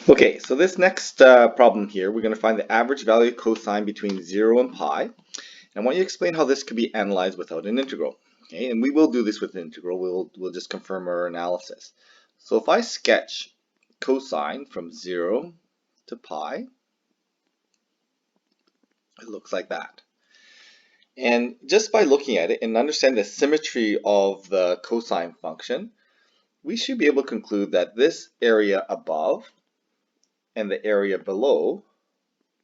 Okay, so this next problem here, we're going to find the average value cosine between 0 and pi. And I want you to explain how this could be analyzed without an integral. Okay, and we will do this with an integral. We'll just confirm our analysis. So if I sketch cosine from 0 to pi, it looks like that. And just by looking at it and understand the symmetry of the cosine function, we should be able to conclude that this area above and the area below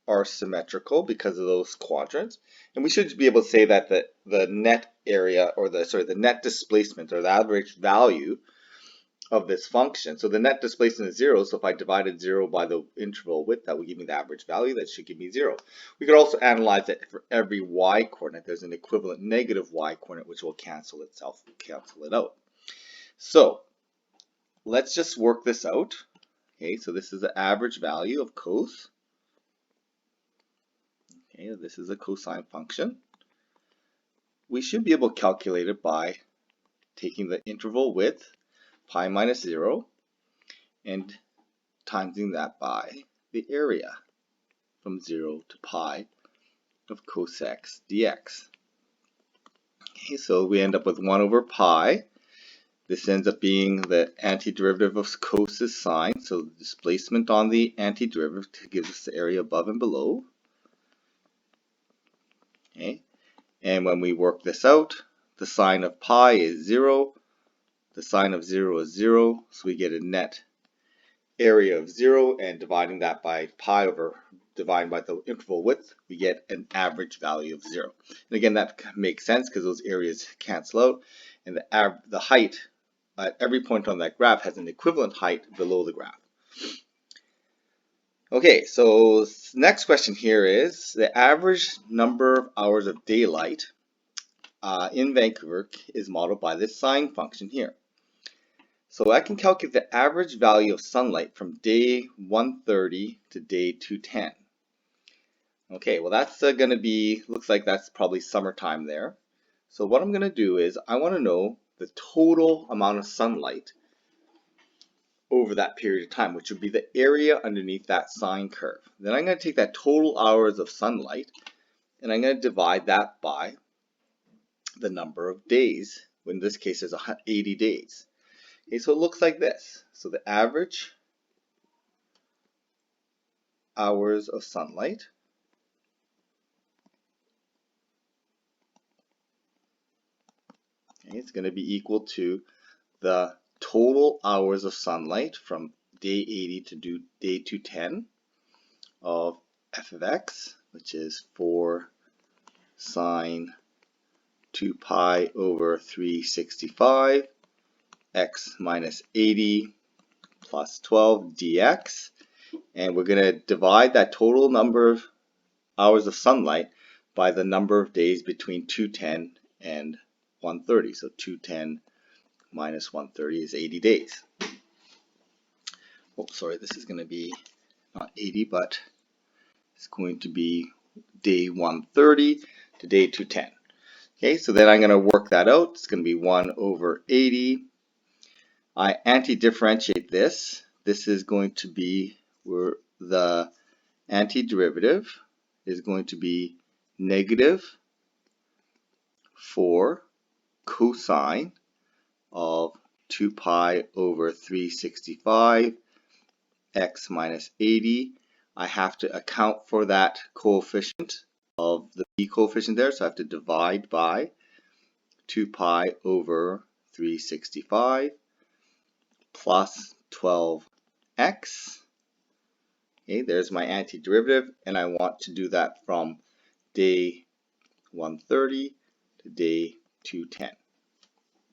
are symmetrical because of those quadrants, and we should be able to say that the net area, or the net displacement, or the average value of this function. So the net displacement is 0, so if I divided 0 by the interval width, that would give me the average value. That should give me 0. We could also analyze it for every y coordinate. There's an equivalent negative y coordinate which will cancel it out. So let's just work this out. Okay, so this is the average value of cos. Okay, this is a cosine function. We should be able to calculate it by taking the interval width, pi minus 0, and timesing that by the area from 0 to pi of cos x dx. Okay, so we end up with 1 over pi. This ends up being the antiderivative of cos's sine, so the displacement on the antiderivative gives us the area above and below. Okay. And when we work this out, the sine of pi is 0, the sine of 0 is 0, so we get a net area of 0, and dividing that by pi over dividing by the interval width, we get an average value of 0. And again, that makes sense because those areas cancel out, and the height at every point on that graph has an equivalent height below the graph. Okay, so next question here is the average number of hours of daylight in Vancouver is modeled by this sine function here. So I can calculate the average value of sunlight from day 130 to day 210. Okay, well that's going to be, looks like that's probably summertime there. So what I'm going to do is I want to know the total amount of sunlight over that period of time, which would be the area underneath that sine curve. Then I'm going to take that total hours of sunlight and I'm going to divide that by the number of days. In this case, there's 80 days. Okay, so it looks like this. So the average hours of sunlight it's going to be equal to the total hours of sunlight from day 80 to day 210 of f of x, which is 4 sine 2 pi over 365 x minus 80 plus 12 dx. And we're going to divide that total number of hours of sunlight by the number of days between 210 and 130. So 210 minus 130 is 80 days. Oh, sorry, this is going to be not 80, but it's going to be day 130 to day 210. Okay, so then I'm going to work that out. It's going to be 1 over 80. I anti-differentiate this. This is going to be where the antiderivative is going to be negative 4 cosine of 2 pi over 365 x minus 80. I have to account for that coefficient of the b coefficient there, so I have to divide by 2 pi over 365 plus 12x. Okay, there's my antiderivative, and I want to do that from day 130 to day 210.